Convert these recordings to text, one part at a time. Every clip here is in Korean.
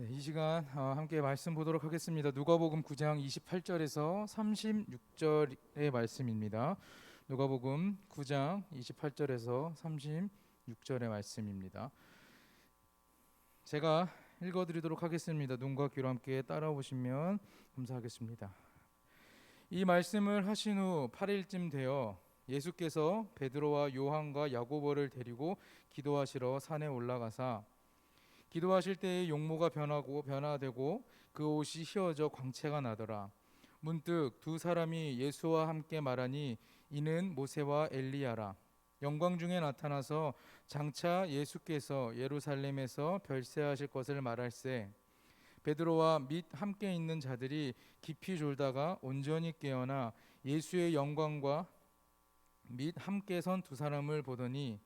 네, 이 시간 함께 말씀 보도록 하겠습니다. 누가복음 9장 28절에서 36절의 말씀입니다. 누가복음 9장 28절에서 36절의 말씀입니다. 제가 읽어드리도록 하겠습니다. 눈과 귀로 함께 따라오시면 감사하겠습니다. 이 말씀을 하신 후 8일쯤 되어 예수께서 베드로와 요한과 야고보를 데리고 기도하시러 산에 올라가사 기도하실 때에 용모가 변화되고 그 옷이 휘어져 광채가 나더라. 문득 두 사람이 예수와 함께 말하니 이는 모세와 엘리야라. 영광 중에 나타나서 장차 예수께서 예루살렘에서 별세하실 것을 말할세. 베드로와 및 함께 있는 자들이 깊이 졸다가 온전히 깨어나 예수의 영광과 및 함께 선 두 사람을 보더니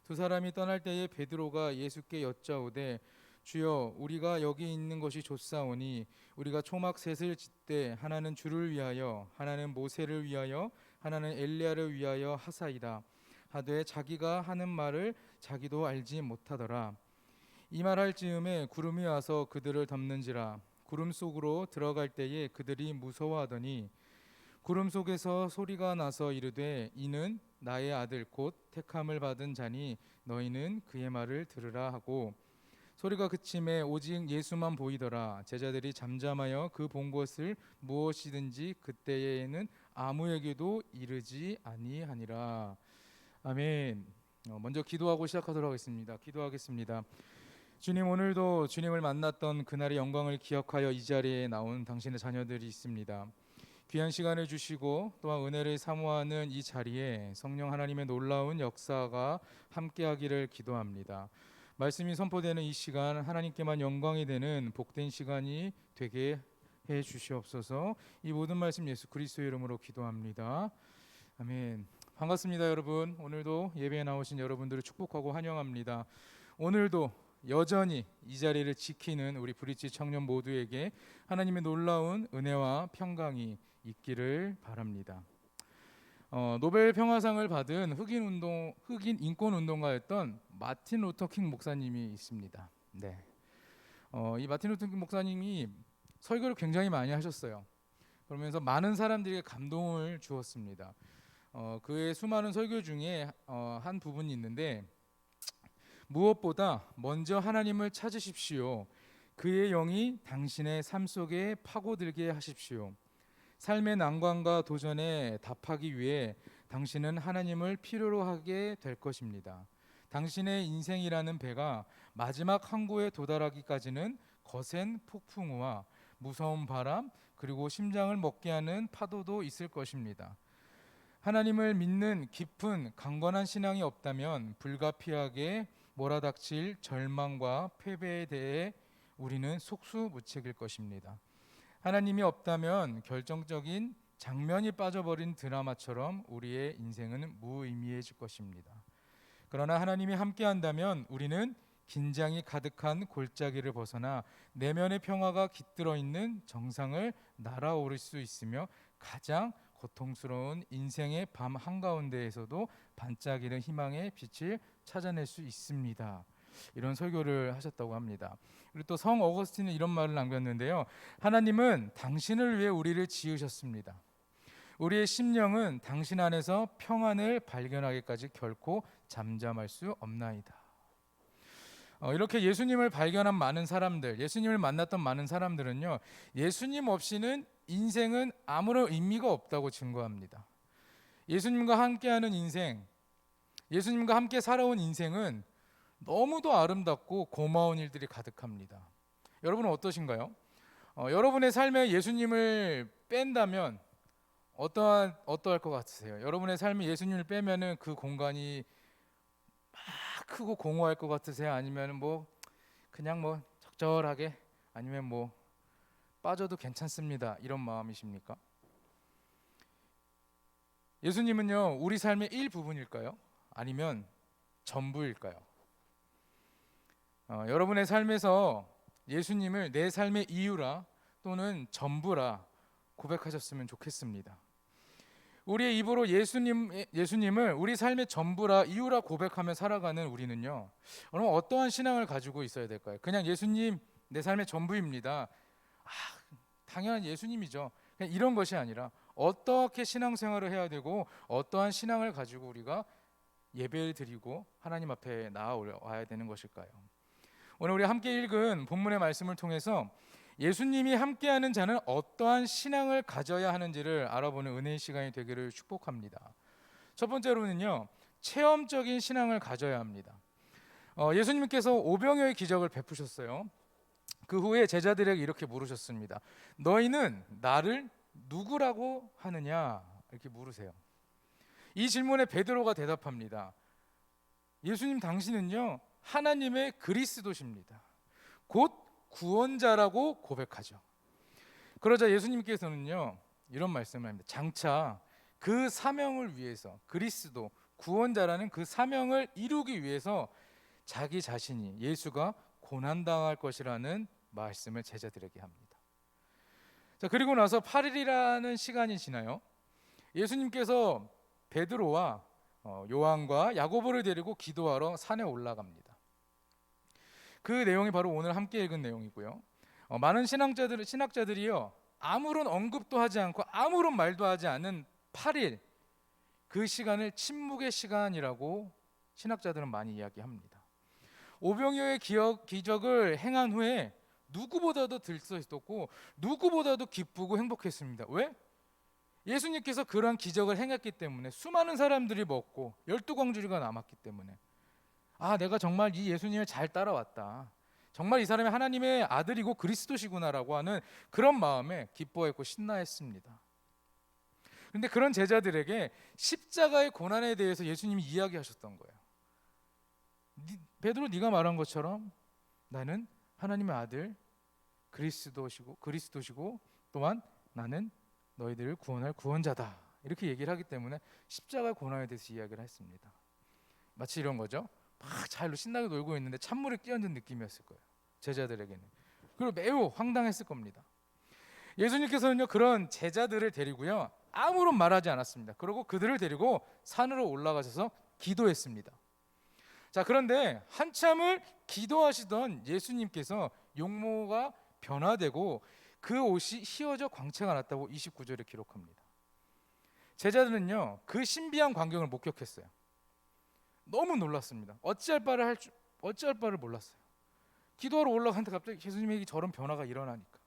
두 사람이 떠날 때에 베드로가 예수께 여짜오되 주여 우리가 여기 있는 것이 좋사오니 우리가 초막 셋을 짓되 하나는 주를 위하여 하나는 모세를 위하여 하나는 엘리야를 위하여 하사이다 하되 자기가 하는 말을 자기도 알지 못하더라. 이 말할 즈음에 구름이 와서 그들을 덮는지라. 구름 속으로 들어갈 때에 그들이 무서워하더니 구름 속에서 소리가 나서 이르되 이는 나의 아들 곧 택함을 받은 자니 너희는 그의 말을 들으라 하고 소리가 그침에 오직 예수만 보이더라. 제자들이 잠잠하여 그 본 것을 무엇이든지 그때에는 아무에게도 이르지 아니하니라. 아멘. 먼저 기도하고 시작하도록 하겠습니다. 기도하겠습니다. 주님, 오늘도 주님을 만났던 그날의 영광을 기억하여 이 자리에 나온 당신의 자녀들이 있습니다. 귀한 시간을 주시고 또한 은혜를 사모하는 이 자리에 성령 하나님의 놀라운 역사가 함께하기를 기도합니다. 말씀이 선포되는 이 시간 하나님께만 영광이 되는 복된 시간이 되게 해 주시옵소서. 이 모든 말씀 예수 그리스도의 이름으로 기도합니다. 아멘. 반갑습니다, 여러분. 오늘도 예배에 나오신 여러분들을 축복하고 환영합니다. 오늘도 여전히 이 자리를 지키는 우리 브릿지 청년 모두에게 하나님의 놀라운 은혜와 평강이 있기를 바랍니다. 노벨 평화상을 받은 흑인 인권 운동가였던 마틴 루터 킹 목사님이 있습니다. 네. 이 마틴 루터 킹 목사님이 설교를 굉장히 많이 하셨어요. 그러면서 많은 사람들에게 감동을 주었습니다. 그의 수많은 설교 중에 한 부분이 있는데 무엇보다 먼저 하나님을 찾으십시오. 그의 영이 당신의 삶 속에 파고들게 하십시오. 삶의 난관과 도전에 답하기 위해 당신은 하나님을 필요로 하게 될 것입니다. 당신의 인생이라는 배가 마지막 항구에 도달하기까지는 거센 폭풍우와 무서운 바람 그리고 심장을 먹게 하는 파도도 있을 것입니다. 하나님을 믿는 깊은 강건한 신앙이 없다면 불가피하게 몰아닥칠 절망과 패배에 대해 우리는 속수무책일 것입니다. 하나님이 없다면 결정적인 장면이 빠져버린 드라마처럼 우리의 인생은 무의미해질 것입니다. 그러나 하나님이 함께한다면 우리는 긴장이 가득한 골짜기를 벗어나 내면의 평화가 깃들어 있는 정상을 날아오를 수 있으며 가장 고통스러운 인생의 밤 한가운데에서도 반짝이는 희망의 빛을 찾아낼 수 있습니다. 이런 설교를 하셨다고 합니다. 그리고 또 성 어거스틴은 이런 말을 남겼는데요. 하나님은 당신을 위해 우리를 지으셨습니다. 우리의 심령은 당신 안에서 평안을 발견하기까지 결코 잠잠할 수 없나이다. 이렇게 예수님을 발견한 많은 사람들, 예수님을 만났던 많은 사람들은요, 예수님 없이는 인생은 아무런 의미가 없다고 증거합니다. 예수님과 함께하는 인생, 예수님과 함께 살아온 인생은 너무도 아름답고 고마운 일들이 가득합니다. 여러분은 어떠신가요? 여러분의 삶에 예수님을 뺀다면 어떠할 것 같으세요? 여러분의 삶에 예수님을 빼면은 그 공간이 막 크고 공허할 것 같으세요? 아니면 그냥 적절하게 아니면 빠져도 괜찮습니다. 이런 마음이십니까? 예수님은요, 우리 삶의 일부분일까요? 아니면 전부일까요? 여러분의 삶에서 예수님을 내 삶의 이유라 또는 전부라 고백하셨으면 좋겠습니다. 우리의 입으로 예수님을 우리 삶의 전부라 이유라 고백하며 살아가는 우리는요, 그럼 어떠한 신앙을 가지고 있어야 될까요? 그냥 예수님 내 삶의 전부입니다. 당연한 예수님이죠. 그냥 이런 것이 아니라 어떻게 신앙생활을 해야 되고 어떠한 신앙을 가지고 우리가 예배를 드리고 하나님 앞에 나아와야 되는 것일까요? 오늘 우리 함께 읽은 본문의 말씀을 통해서 예수님이 함께하는 자는 어떠한 신앙을 가져야 하는지를 알아보는 은혜의 시간이 되기를 축복합니다. 첫 번째로는요, 체험적인 신앙을 가져야 합니다. 예수님께서 오병이어의 기적을 베푸셨어요. 그 후에 제자들에게 이렇게 물으셨습니다. 너희는 나를 누구라고 하느냐? 이렇게 물으세요. 이 질문에 베드로가 대답합니다. 예수님, 당신은요 하나님의 그리스도십니다. 곧 구원자라고 고백하죠. 그러자 예수님께서는요 이런 말씀을 합니다. 장차 그 사명을 위해서, 그리스도 구원자라는 그 사명을 이루기 위해서 자기 자신이, 예수가 고난당할 것이라는 말씀을 제자들에게 합니다. 자, 그리고 나서 8일이라는 시간이 지나요. 예수님께서 베드로와 요한과 야고보를 데리고 기도하러 산에 올라갑니다. 그 내용이 바로 오늘 함께 읽은 내용이고요. 많은 신학자들이요 아무런 언급도 하지 않고 아무런 말도 하지 않은 8일, 그 시간을 침묵의 시간이라고 신학자들은 많이 이야기합니다. 오병이어의 기적을 행한 후에 누구보다도 들떠있었고 누구보다도 기쁘고 행복했습니다. 왜? 예수님께서 그러한 기적을 행했기 때문에 수많은 사람들이 먹고 12광주리가 남았기 때문에 내가 정말 이 예수님을 잘 따라왔다, 정말 이 사람이 하나님의 아들이고 그리스도시구나라고 하는 그런 마음에 기뻐했고 신나했습니다. 그런데 그런 제자들에게 십자가의 고난에 대해서 예수님이 이야기하셨던 거예요. 베드로, 네가 말한 것처럼 나는 하나님의 아들 그리스도시고 또한 나는 너희들을 구원할 구원자다, 이렇게 얘기를 하기 때문에 십자가의 고난에 대해서 이야기를 했습니다. 마치 이런 거죠. 막 잘 신나게 놀고 있는데 찬물에 끼얹은 느낌이었을 거예요, 제자들에게는. 그리고 매우 황당했을 겁니다. 예수님께서는요 그런 제자들을 데리고요 아무런 말하지 않았습니다. 그리고 그들을 데리고 산으로 올라가셔서 기도했습니다. 자, 그런데 한참을 기도하시던 예수님께서 용모가 변화되고 그 옷이 휘어져 광채가 났다고 29절에 기록합니다. 제자들은요 그 신비한 광경을 목격했어요. 너무 놀랐습니다. 어찌할 바를 몰랐어요. 기도하러 올라갔는데 갑자기 예수님에게 저런 변화가 일어나니까.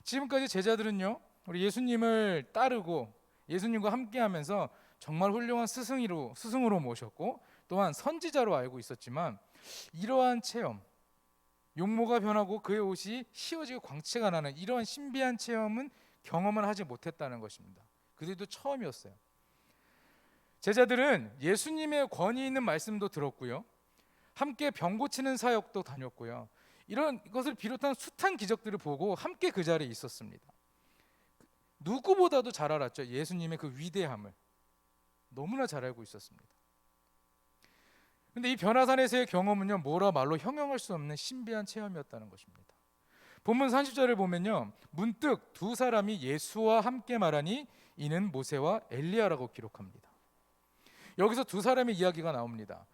지금까지 제자들은요 우리 예수님을 따르고 예수님과 함께하면서 정말 훌륭한 스승으로 모셨고 또한 선지자로 알고 있었지만, 이러한 체험, 용모가 변하고 그의 옷이 휘어지고 광채가 나는 이러한 신비한 체험은 경험을 하지 못했다는 것입니다. 그들도 처음이었어요. 제자들은 예수님의 권위 있는 말씀도 들었고요, 함께 병 고치는 사역도 다녔고요, 이런 것을 비롯한 숱한 기적들을 보고 함께 그 자리에 있었습니다. 누구보다도 잘 알았죠. 예수님의 그 위대함을 너무나 잘 알고 있었습니다. 그런데 이 변화산에서의 경험은요 뭐라 말로 형용할 수 없는 신비한 체험이었다는 것입니다. 본문 30절을 보면요 문득 두 사람이 예수와 함께 말하니 이는 모세와 엘리야라고 기록합니다. 여기서 두 사람의 이야기가 나옵니다.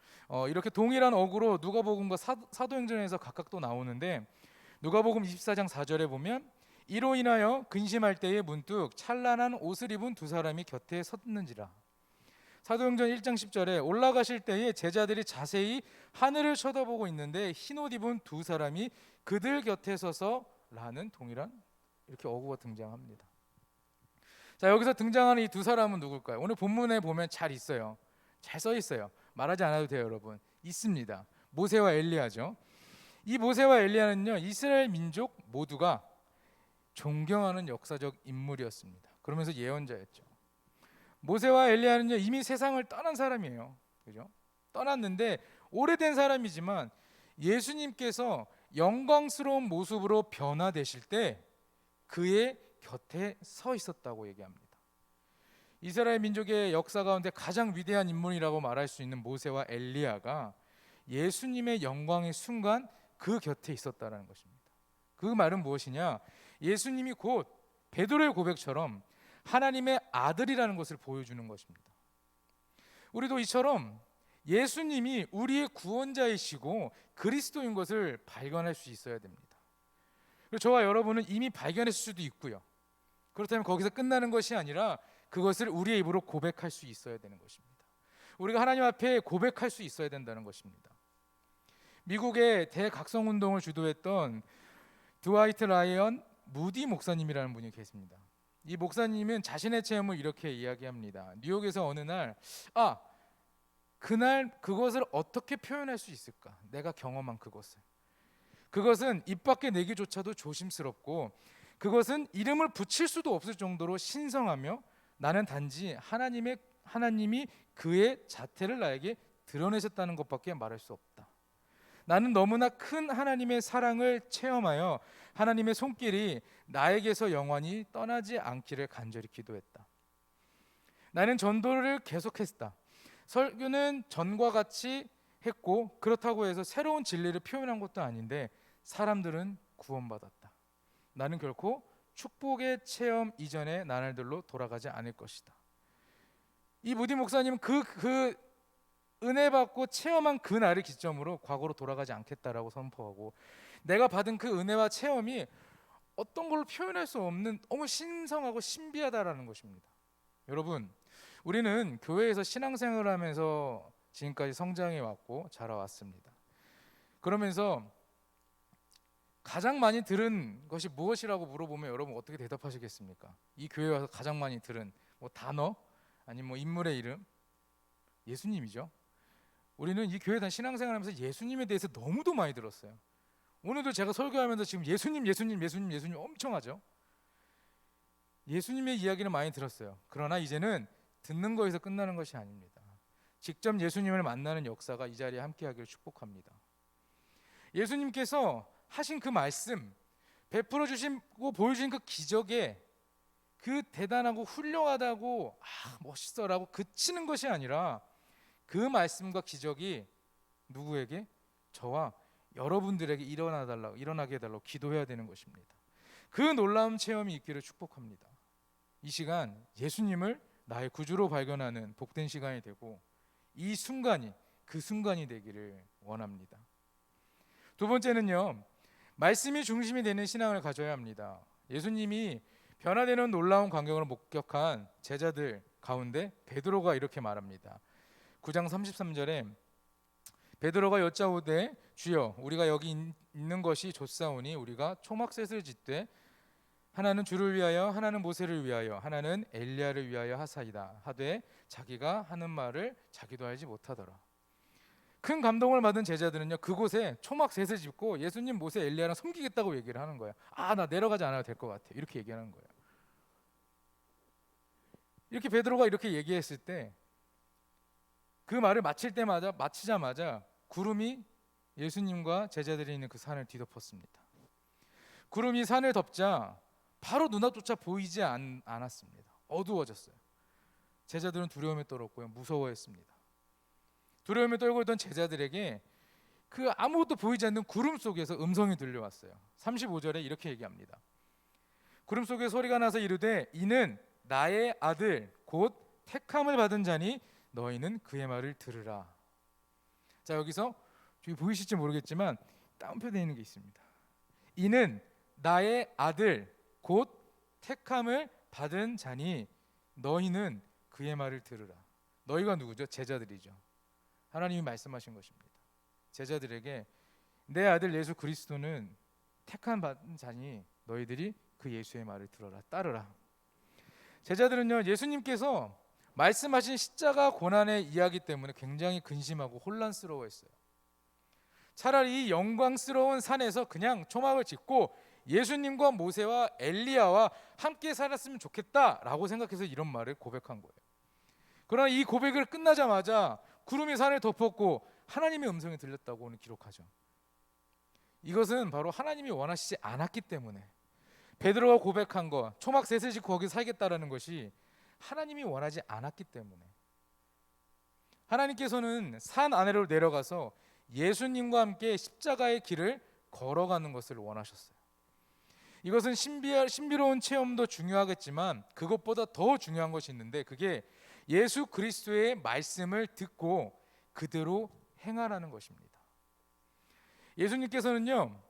이렇게 동일한 어구로 누가복음과 사도행전에서 각각 또 나오는데, 누가복음 24장 4절에 보면 이로 인하여 근심할 때에 문득 찬란한 옷을 입은 두 사람이 곁에 섰는지라. 사도행전 1장 10절에 올라가실 때에 제자들이 자세히 하늘을 쳐다보고 있는데 흰옷 입은 두 사람이 그들 곁에 서서 라는 동일한 이렇게 어구가 등장합니다. 자, 여기서 등장하는 이 두 사람은 누굴까요? 오늘 본문에 보면 잘 있어요. 잘 써 있어요. 말하지 않아도 돼요, 여러분. 있습니다. 모세와 엘리야죠. 이 모세와 엘리야는요 이스라엘 민족 모두가 존경하는 역사적 인물이었습니다. 그러면서 예언자였죠. 모세와 엘리야는요 이미 세상을 떠난 사람이에요. 그죠? 떠났는데 오래된 사람이지만 예수님께서 영광스러운 모습으로 변화되실 때 그의 곁에 서 있었다고 얘기합니다. 이스라엘 민족의 역사 가운데 가장 위대한 인물이라고 말할 수 있는 모세와 엘리야가 예수님의 영광의 순간 그 곁에 있었다는 것입니다. 그 말은 무엇이냐? 예수님이 곧 베드로의 고백처럼 하나님의 아들이라는 것을 보여주는 것입니다. 우리도 이처럼 예수님이 우리의 구원자이시고 그리스도인 것을 발견할 수 있어야 됩니다. 그리고 저와 여러분은 이미 발견했을 수도 있고요. 그렇다면 거기서 끝나는 것이 아니라 그것을 우리의 입으로 고백할 수 있어야 되는 것입니다. 우리가 하나님 앞에 고백할 수 있어야 된다는 것입니다. 미국의 대각성운동을 주도했던 드와이트 라이언 무디 목사님이라는 분이 계십니다. 이 목사님은 자신의 체험을 이렇게 이야기합니다. 뉴욕에서 어느 날 그날 그것을 어떻게 표현할 수 있을까? 내가 경험한 그것은 입 밖에 내기조차도 조심스럽고 그것은 이름을 붙일 수도 없을 정도로 신성하며 나는 단지 하나님이 그의 자태를 나에게 드러내셨다는 것밖에 말할 수 없다. 나는 너무나 큰 하나님의 사랑을 체험하여 하나님의 손길이 나에게서 영원히 떠나지 않기를 간절히 기도했다. 나는 전도를 계속했다. 설교는 전과 같이 했고 그렇다고 해서 새로운 진리를 표현한 것도 아닌데 사람들은 구원받았다. 나는 결코 축복의 체험 이전의 나날들로 돌아가지 않을 것이다. 이 무디 목사님은 그 은혜 받고 체험한 그 날을 기점으로 과거로 돌아가지 않겠다라고 선포하고 내가 받은 그 은혜와 체험이 어떤 걸로 표현할 수 없는 너무 신성하고 신비하다라는 것입니다. 여러분, 우리는 교회에서 신앙생활을 하면서 지금까지 성장해 왔고 자라왔습니다. 그러면서 가장 많이 들은 것이 무엇이라고 물어보면 여러분 어떻게 대답하시겠습니까? 이 교회에 와서 가장 많이 들은 단어 아니면 인물의 이름, 예수님이죠. 우리는 이 교회에 대한 신앙생활하면서 예수님에 대해서 너무도 많이 들었어요. 오늘도 제가 설교하면서 지금 예수님 엄청 하죠. 예수님의 이야기를 많이 들었어요. 그러나 이제는 듣는 거에서 끝나는 것이 아닙니다. 직접 예수님을 만나는 역사가 이 자리에 함께하기를 축복합니다. 예수님께서 하신 그 말씀, 베풀어 주시고 보여주신 그 기적에 그 대단하고 훌륭하다고 멋있어라고 그치는 것이 아니라 그 말씀과 기적이 누구에게? 저와 여러분들에게 일어나게 해달라고 기도해야 되는 것입니다. 그 놀라운 체험이 있기를 축복합니다. 이 시간 예수님을 나의 구주로 발견하는 복된 시간이 되고 이 순간이 그 순간이 되기를 원합니다. 두 번째는요, 말씀이 중심이 되는 신앙을 가져야 합니다. 예수님이 변화되는 놀라운 광경을 목격한 제자들 가운데 베드로가 이렇게 말합니다. 9장 33절에 베드로가 여짜오되 주여 우리가 여기 있는 것이 좋사오니 우리가 초막셋을 짓되 하나는 주를 위하여 하나는 모세를 위하여 하나는 엘리야를 위하여 하사이다 하되 자기가 하는 말을 자기도 알지 못하더라. 큰 감동을 받은 제자들은요 그곳에 초막셋을 짓고 예수님, 모세, 엘리야랑 섬기겠다고 얘기를 하는 거예요. 나 내려가지 않아도 될 것 같아 이렇게 얘기하는 거예요. 이렇게 베드로가 이렇게 얘기했을 때 그 말을 마치자마자 구름이 예수님과 제자들이 있는 그 산을 뒤덮었습니다. 구름이 산을 덮자 바로 눈앞조차 보이지 않았습니다. 어두워졌어요. 제자들은 두려움에 떨었고요, 무서워했습니다. 두려움에 떨고 있던 제자들에게 그 아무것도 보이지 않는 구름 속에서 음성이 들려왔어요. 35절에 이렇게 얘기합니다. 구름 속에 소리가 나서 이르되 이는 나의 아들 곧 택함을 받은 자니 너희는 그의 말을 들으라. 자, 여기서 저기 보이실지 모르겠지만 따옴표 되어 있는 게 있습니다. 이는 나의 아들 곧 택함을 받은 자니 너희는 그의 말을 들으라. 너희가 누구죠? 제자들이죠. 하나님이 말씀하신 것입니다. 제자들에게 내 아들 예수 그리스도는 택함 받은 자니 너희들이 그 예수의 말을 들어라, 따르라. 제자들은요 예수님께서 말씀하신 십자가 고난의 이야기 때문에 굉장히 근심하고 혼란스러워했어요. 차라리 이 영광스러운 산에서 그냥 초막을 짓고 예수님과 모세와 엘리야와 함께 살았으면 좋겠다라고 생각해서 이런 말을 고백한 거예요. 그러나 이 고백을 끝나자마자 구름이 산을 덮었고 하나님의 음성이 들렸다고 오늘 기록하죠. 이것은 바로 하나님이 원하시지 않았기 때문에 베드로가 고백한 거 초막셋을 짓고 거기 살겠다라는 것이 하나님이 원하지 않았기 때문에 하나님께서는 산 아래로 내려가서 예수님과 함께 십자가의 길을 걸어가는 것을 원하셨어요. 이것은 신비로운 체험도 중요하겠지만 그것보다 더 중요한 것이 있는데 그게 예수 그리스도의 말씀을 듣고 그대로 행하라는 것입니다. 예수님께서는요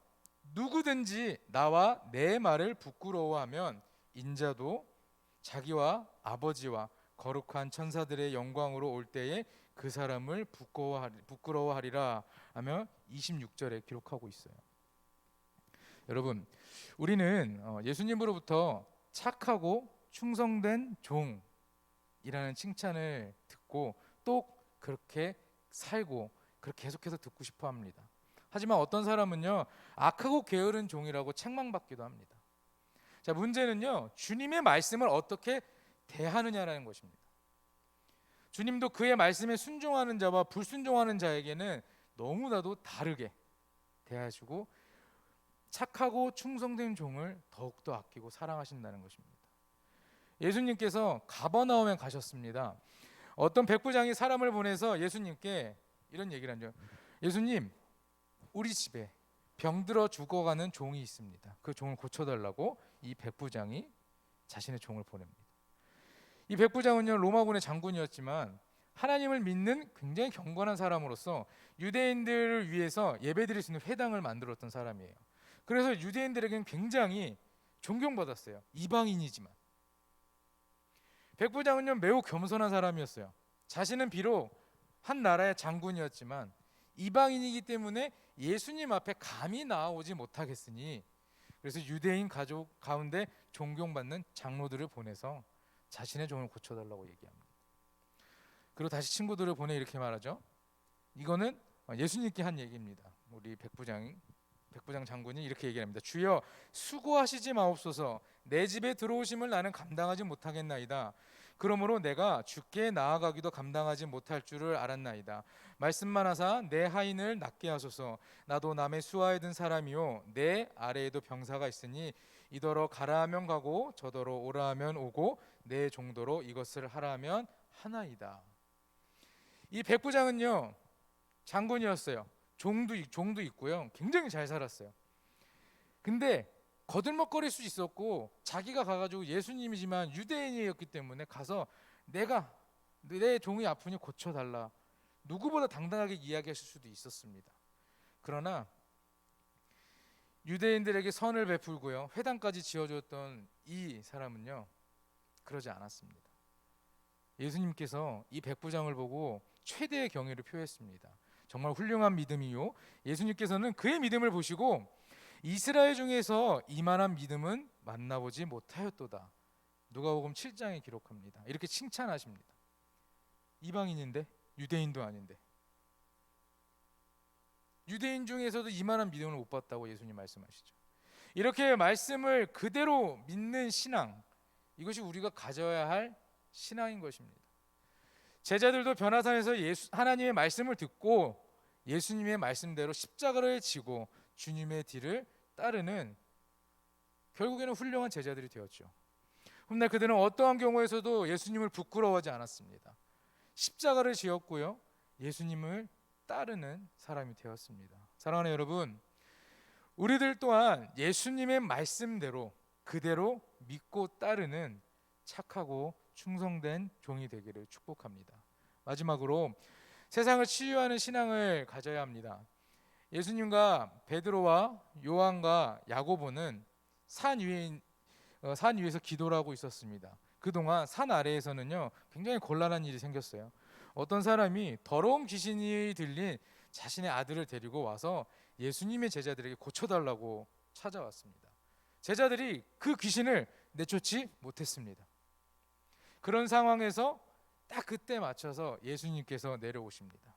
누구든지 나와 내 말을 부끄러워하면 인자도 자기와 아버지와 거룩한 천사들의 영광으로 올 때에 그 사람을 부끄러워하리라 하며 26절에 기록하고 있어요. 여러분, 우리는 예수님으로부터 착하고 충성된 종이라는 칭찬을 듣고 또 그렇게 살고 그렇게 계속해서 듣고 싶어 합니다. 하지만 어떤 사람은요, 악하고 게으른 종이라고 책망받기도 합니다. 자, 문제는요, 주님의 말씀을 어떻게 대하느냐라는 것입니다. 주님도 그의 말씀에 순종하는 자와 불순종하는 자에게는 너무나도 다르게 대하시고 착하고 충성된 종을 더욱더 아끼고 사랑하신다는 것입니다. 예수님께서 가버나움에 가셨습니다. 어떤 백부장이 사람을 보내서 예수님께 이런 얘기를 하죠. 예수님, 우리 집에 병들어 죽어가는 종이 있습니다. 그 종을 고쳐달라고 이 백부장이 자신의 종을 보냅니다. 이 백부장은요, 로마군의 장군이었지만 하나님을 믿는 굉장히 경건한 사람으로서 유대인들을 위해서 예배드릴 수 있는 회당을 만들었던 사람이에요. 그래서 유대인들에게는 굉장히 존경받았어요. 이방인이지만. 백부장은요, 매우 겸손한 사람이었어요. 자신은 비록 한 나라의 장군이었지만 이방인이기 때문에 예수님 앞에 감히 나아오지 못하겠으니, 그래서 유대인 가족 가운데 존경받는 장로들을 보내서 자신의 종을 고쳐달라고 얘기합니다. 그리고 다시 친구들을 보내 이렇게 말하죠. 이거는 예수님께 한 얘기입니다. 우리 백부장 장군이 이렇게 얘기합니다. 주여, 수고하시지 마옵소서. 내 집에 들어오심을 나는 감당하지 못하겠나이다. 그러므로 내가 주께 나아가기도 감당하지 못할 줄을 알았나이다. 말씀만 하사 내 하인을 낫게 하소서. 나도 남의 수하에 든 사람이요 내 아래에도 병사가 있으니 이더러 가라 하면 가고 저더러 오라 하면 오고 내 정도로 이것을 하라 하면 하나이다. 이 백부장은요, 장군이었어요. 종도 있고요. 굉장히 잘 살았어요. 근데 거들먹거릴 수 있었고, 자기가 가가지고 예수님이지만 유대인이었기 때문에 가서 내 종이 아프니 고쳐달라, 누구보다 당당하게 이야기하실 수도 있었습니다. 그러나 유대인들에게 선을 베풀고요, 회당까지 지어줬던 이 사람은요, 그러지 않았습니다. 예수님께서 이 백부장을 보고 최대의 경외를 표했습니다. 정말 훌륭한 믿음이요, 예수님께서는 그의 믿음을 보시고 이스라엘 중에서 이만한 믿음은 만나보지 못하였도다. 누가복음 7장에 기록합니다. 이렇게 칭찬하십니다. 이방인인데, 유대인도 아닌데, 유대인 중에서도 이만한 믿음을 못 봤다고 예수님 말씀하시죠. 이렇게 말씀을 그대로 믿는 신앙, 이것이 우리가 가져야 할 신앙인 것입니다. 제자들도 변화산에서 하나님의 말씀을 듣고 예수님의 말씀대로 십자가를 지고 주님의 뒤를 따르는, 결국에는 훌륭한 제자들이 되었죠. 훗날 그들은 어떠한 경우에서도 예수님을 부끄러워하지 않았습니다. 십자가를 지었고요, 예수님을 따르는 사람이 되었습니다. 사랑하는 여러분, 우리들 또한 예수님의 말씀대로 그대로 믿고 따르는 착하고 충성된 종이 되기를 축복합니다. 마지막으로 세상을 치유하는 신앙을 가져야 합니다. 예수님과 베드로와 요한과 야고보는 산 위에서 기도를 하고 있었습니다. 그동안 산 아래에서는요, 굉장히 곤란한 일이 생겼어요. 어떤 사람이 더러운 귀신이 들린 자신의 아들을 데리고 와서 예수님의 제자들에게 고쳐달라고 찾아왔습니다. 제자들이 그 귀신을 내쫓지 못했습니다. 그런 상황에서 딱 그때 맞춰서 예수님께서 내려오십니다.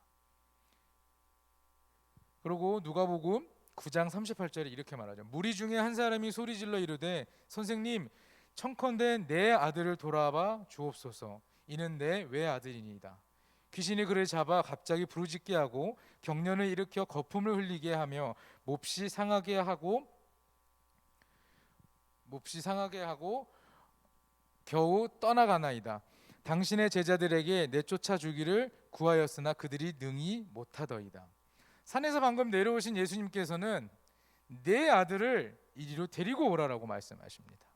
그리고 누가복음 9장 38절에 이렇게 말하죠. 무리 중에 한 사람이 소리질러 이르되 선생님, 청컨대 내 아들을 돌아봐 주옵소서. 이는 내 외아들이니이다. 귀신이 그를 잡아 갑자기 부르짖게 하고 경련을 일으켜 거품을 흘리게 하며 몹시 상하게 하고 겨우 떠나가나이다. 당신의 제자들에게 내쫓아 주기를 구하였으나 그들이 능히 못하더이다. 산에서 방금 내려오신 예수님께서는 내 아들을 이리로 데리고 오라라고 말씀하십니다.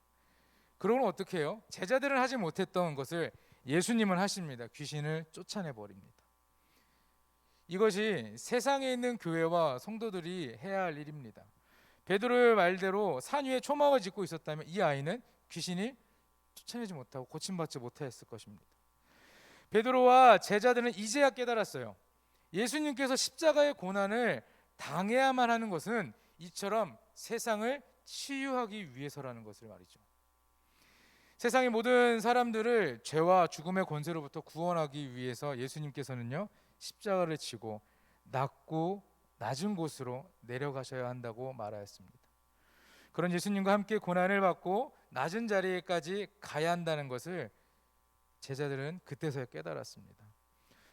그러면 어떻게 해요? 제자들은 하지 못했던 것을 예수님은 하십니다. 귀신을 쫓아내 버립니다. 이것이 세상에 있는 교회와 성도들이 해야 할 일입니다. 베드로의 말대로 산 위에 초막을 짓고 있었다면 이 아이는 귀신이 쫓아내지 못하고 고침받지 못하였을 것입니다. 베드로와 제자들은 이제야 깨달았어요. 예수님께서 십자가의 고난을 당해야만 하는 것은 이처럼 세상을 치유하기 위해서라는 것을 말이죠. 세상의 모든 사람들을 죄와 죽음의 권세로부터 구원하기 위해서 예수님께서는요, 십자가를 지고 낮고 낮은 곳으로 내려가셔야 한다고 말하였습니다. 그런 예수님과 함께 고난을 받고 낮은 자리에까지 가야 한다는 것을 제자들은 그때서야 깨달았습니다.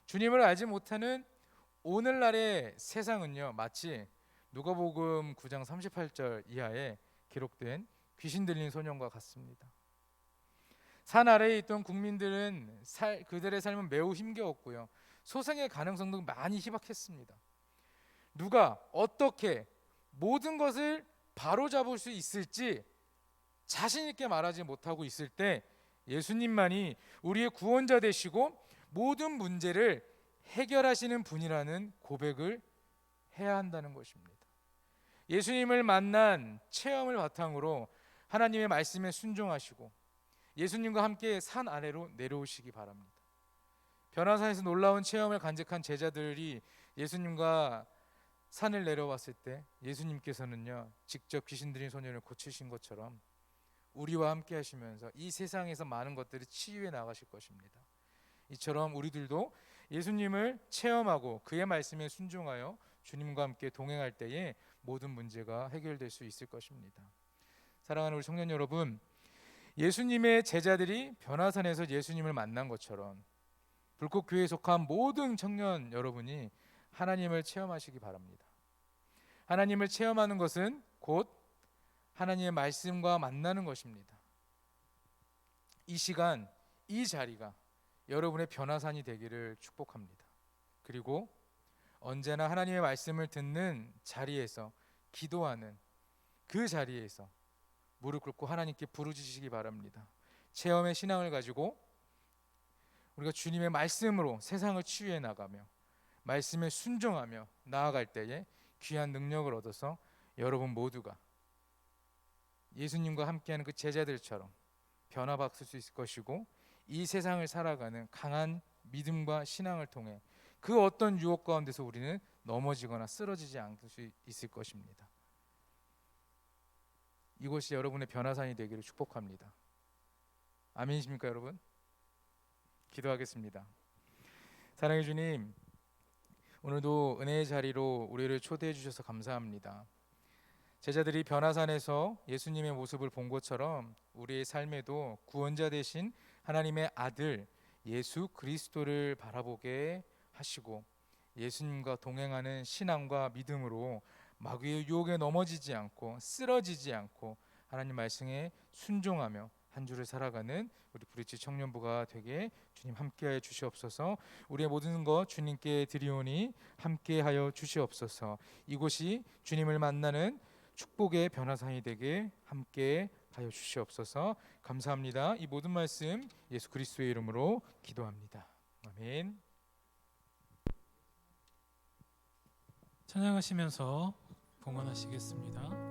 주님을 알지 못하는 오늘날의 세상은요, 마치 누가복음 9장 38절 이하에 기록된 귀신 들린 소년과 같습니다. 산 아래에 있던 국민들은 그들의 삶은 매우 힘겨웠고요, 소생의 가능성도 많이 희박했습니다. 누가 어떻게 모든 것을 바로잡을 수 있을지 자신 있게 말하지 못하고 있을 때 예수님만이 우리의 구원자 되시고 모든 문제를 해결하시는 분이라는 고백을 해야 한다는 것입니다. 예수님을 만난 체험을 바탕으로 하나님의 말씀에 순종하시고 예수님과 함께 산 아래로 내려오시기 바랍니다. 변화산에서 놀라운 체험을 간직한 제자들이 예수님과 산을 내려왔을 때 예수님께서는요, 직접 귀신 들린 소년을 고치신 것처럼 우리와 함께 하시면서 이 세상에서 많은 것들이 치유해 나가실 것입니다. 이처럼 우리들도 예수님을 체험하고 그의 말씀에 순종하여 주님과 함께 동행할 때에 모든 문제가 해결될 수 있을 것입니다. 사랑하는 우리 청년 여러분, 예수님의 제자들이 변화산에서 예수님을 만난 것처럼 불꽃교회에 속한 모든 청년 여러분이 하나님을 체험하시기 바랍니다. 하나님을 체험하는 것은 곧 하나님의 말씀과 만나는 것입니다. 이 시간, 이 자리가 여러분의 변화산이 되기를 축복합니다. 그리고 언제나 하나님의 말씀을 듣는 자리에서, 기도하는 그 자리에서 무릎 꿇고 하나님께 부르짖으시기 바랍니다. 체험의 신앙을 가지고 우리가 주님의 말씀으로 세상을 치유해 나가며 말씀에 순종하며 나아갈 때에 귀한 능력을 얻어서 여러분 모두가 예수님과 함께하는 그 제자들처럼 변화받을 수 있을 것이고, 이 세상을 살아가는 강한 믿음과 신앙을 통해 그 어떤 유혹 가운데서 우리는 넘어지거나 쓰러지지 않을 수 있을 것입니다. 이것이 여러분의 변화산이 되기를 축복합니다. 아멘이십니까 여러분? 기도하겠습니다. 사랑해 주님, 오늘도 은혜의 자리로 우리를 초대해 주셔서 감사합니다. 제자들이 변화산에서 예수님의 모습을 본 것처럼 우리의 삶에도 구원자 되신 하나님의 아들 예수 그리스도를 바라보게 하시고 예수님과 동행하는 신앙과 믿음으로 마귀의 유혹에 넘어지지 않고 쓰러지지 않고 하나님 말씀에 순종하며 한 주를 살아가는 우리 브릿지 청년부가 되게 주님 함께하여 주시옵소서. 우리의 모든 것 주님께 드리오니 함께하여 주시옵소서. 이곳이 주님을 만나는 축복의 변화산이 되게 함께하여 주시옵소서. 감사합니다. 이 모든 말씀 예수 그리스도의 이름으로 기도합니다. 아멘. 찬양하시면서 봉헌하시겠습니다.